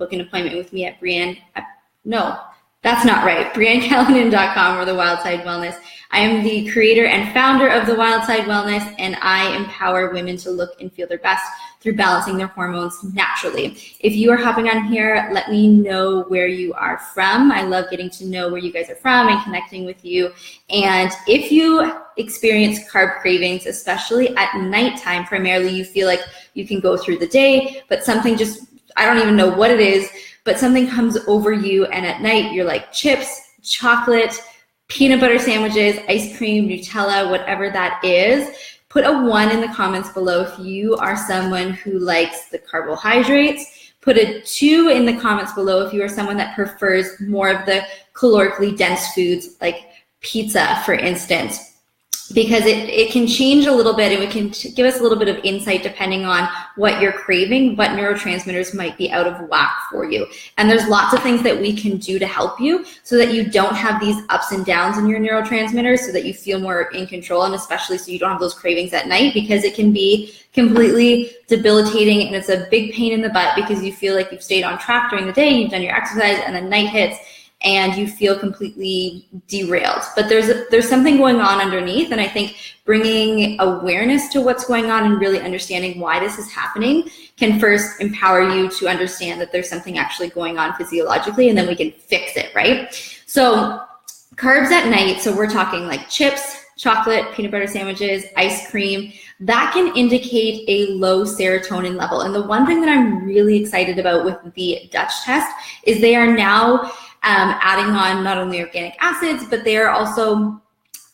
book an appointment with me at BreanneKallonen.com or the Wild Side Wellness. I am the creator and founder of the Wild Side Wellness, and I empower women to look and feel their best through balancing their hormones naturally. If you are hopping on here, let me know where you are from. I love getting to know where you guys are from and connecting with you. And if you experience carb cravings, especially at nighttime, primarily you feel like you can go through the day, but something just, I don't even know what it is, but something comes over you, and at night you're like chips, chocolate, peanut butter sandwiches, ice cream, Nutella, whatever that is. Put a 1 in the comments below if you are someone who likes the carbohydrates. Put a 2 in the comments below if you are someone that prefers more of the calorically dense foods like pizza, for instance, because it can change a little bit, and it can give us a little bit of insight depending on what you're craving, what neurotransmitters might be out of whack for you. And there's lots of things that we can do to help you so that you don't have these ups and downs in your neurotransmitters, so that you feel more in control, and especially so you don't have those cravings at night, because it can be completely debilitating and it's a big pain in the butt because you feel like you've stayed on track during the day, you've done your exercise, and then night hits and you feel completely derailed. But there's something going on underneath, and I think bringing awareness to what's going on and really understanding why this is happening can first empower you to understand that there's something actually going on physiologically, and then we can fix it, right? So carbs at night, so we're talking like chips, chocolate, peanut butter sandwiches, ice cream, that can indicate a low serotonin level. And the one thing that I'm really excited about with the Dutch test is they are now adding on not only organic acids, but they are also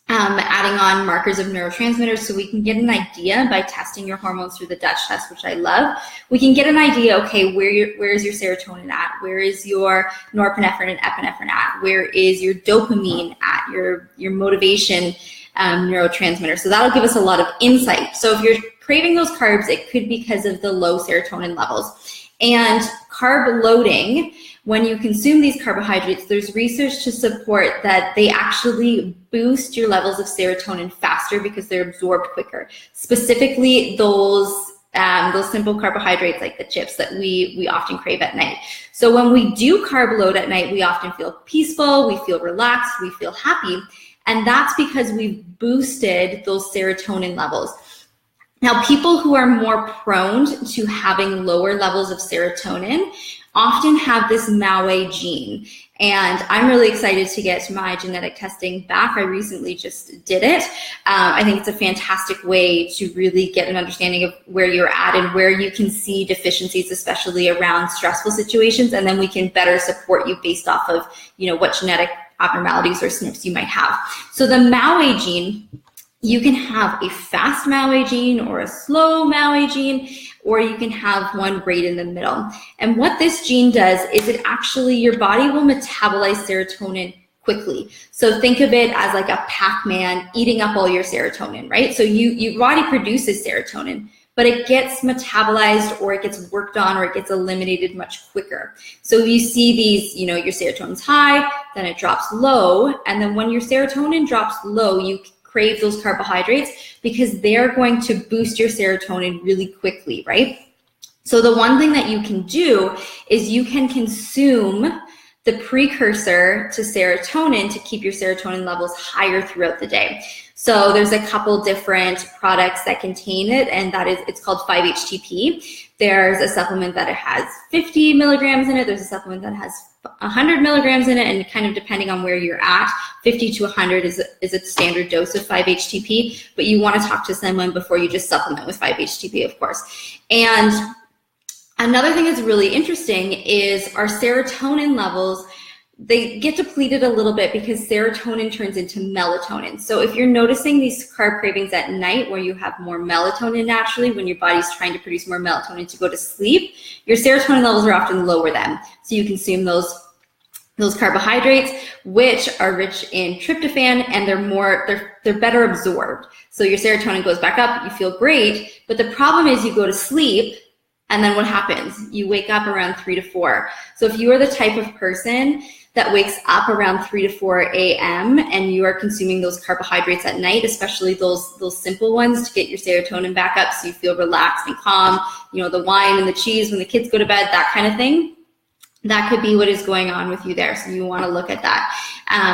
adding on markers of neurotransmitters, so we can get an idea by testing your hormones through the Dutch test, which I love. We can get an idea, okay, where is your serotonin at? Where is your norepinephrine and epinephrine at? Where is your dopamine at? Your motivation neurotransmitter. So that'll give us a lot of insight. So if you're craving those carbs, it could be because of the low serotonin levels. And carb loading, when you consume these carbohydrates, there's research to support that they actually boost your levels of serotonin faster because they're absorbed quicker. Specifically, those simple carbohydrates like the chips that we often crave at night. So when we do carb load at night, we often feel peaceful, we feel relaxed, we feel happy, and that's because we've boosted those serotonin levels. Now, people who are more prone to having lower levels of serotonin often have this MAOA gene. And I'm really excited to get my genetic testing back. I recently just did it. I think it's a fantastic way to really get an understanding of where you're at and where you can see deficiencies, especially around stressful situations. And then we can better support you based off of, what genetic abnormalities or SNPs you might have. So the MAOA gene, you can have a fast MAOA gene or a slow MAOA gene, or you can have one right in the middle. And what this gene does is your body will metabolize serotonin quickly. So think of it as like a Pac-Man eating up all your serotonin, right? So your body produces serotonin, but it gets metabolized, or it gets worked on, or it gets eliminated much quicker. So you see these, your serotonin's high, then it drops low, and then when your serotonin drops low, you crave those carbohydrates because they're going to boost your serotonin really quickly, right? So the one thing that you can do is you can consume the precursor to serotonin to keep your serotonin levels higher throughout the day. So there's a couple different products that contain it, and it's called 5-HTP. There's a supplement that it has 50 milligrams in it. There's a supplement that has 100 milligrams in it, and kind of depending on where you're at, 50 to 100 is a standard dose of 5-HTP, but you want to talk to someone before you just supplement with 5-HTP, of course. And another thing that's really interesting is our serotonin levels, they get depleted a little bit because serotonin turns into melatonin. So if you're noticing these carb cravings at night where you have more melatonin naturally, when your body's trying to produce more melatonin to go to sleep, your serotonin levels are often lower then. So you consume those carbohydrates, which are rich in tryptophan, and they're better absorbed. So your serotonin goes back up, you feel great, but the problem is you go to sleep, and then what happens? You wake up around 3 to 4. So if you are the type of person that wakes up around 3 to 4 a.m. and you are consuming those carbohydrates at night, especially those simple ones to get your serotonin back up so you feel relaxed and calm, the wine and the cheese when the kids go to bed, that kind of thing, that could be what is going on with you there. So you want to look at that.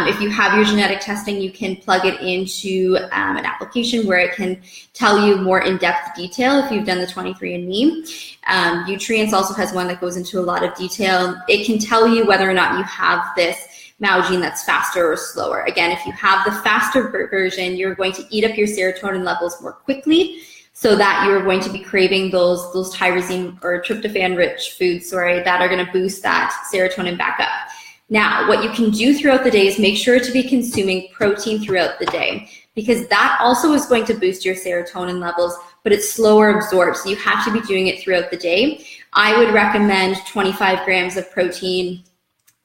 If you have your genetic testing, you can plug it into an application where it can tell you more in-depth detail if you've done the 23andMe. Nutrients also has one that goes into a lot of detail. It can tell you whether or not you have this MAO gene that's faster or slower. Again, if you have the faster version, you're going to eat up your serotonin levels more quickly, so that you're going to be craving those tyrosine or tryptophan-rich foods, that are going to boost that serotonin back up. Now, what you can do throughout the day is make sure to be consuming protein throughout the day, because that also is going to boost your serotonin levels, but it's slower absorbed, so you have to be doing it throughout the day. I would recommend 25 grams of protein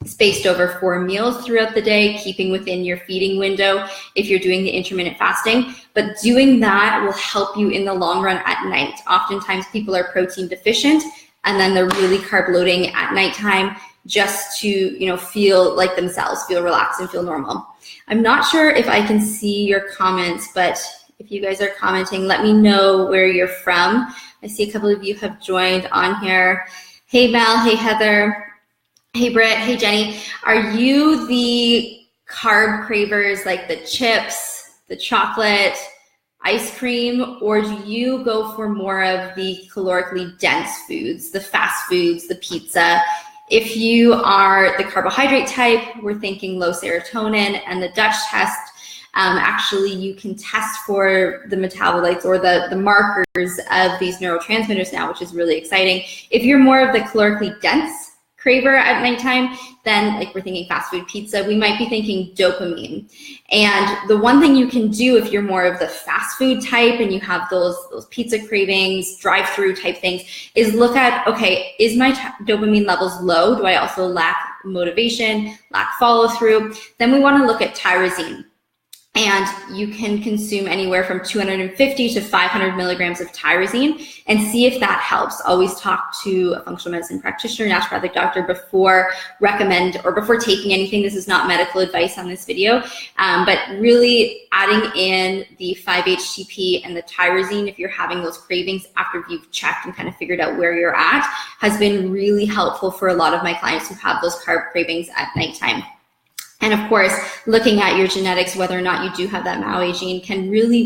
spaced over 4 meals throughout the day, keeping within your feeding window if you're doing the intermittent fasting. But doing that will help you in the long run at night. Oftentimes people are protein deficient and then they're really carb loading at nighttime just to feel like themselves, feel relaxed and feel normal. I'm not sure if I can see your comments, but if you guys are commenting, let me know where you're from. I see a couple of you have joined on here. Hey Mel, hey Heather. Hey Britt, hey Jenny, are you the carb cravers, like the chips, the chocolate, ice cream, or do you go for more of the calorically dense foods, the fast foods, the pizza? If you are the carbohydrate type, we're thinking low serotonin, and the Dutch test, actually you can test for the metabolites or the markers of these neurotransmitters now, which is really exciting. If you're more of the calorically dense craver at nighttime, then like we're thinking fast food pizza, we might be thinking dopamine. And the one thing you can do if you're more of the fast food type and you have those pizza cravings, drive-through type things, is look at, okay, is my dopamine levels low? Do I also lack motivation, lack follow-through? Then we want to look at tyrosine. And you can consume anywhere from 250 to 500 milligrams of tyrosine and see if that helps. Always talk to a functional medicine practitioner, naturopathic doctor before taking anything. This is not medical advice on this video, but really adding in the 5-HTP and the tyrosine if you're having those cravings after you've checked and kind of figured out where you're at has been really helpful for a lot of my clients who have those carb cravings at nighttime. And of course, looking at your genetics, whether or not you do have that MAO gene can really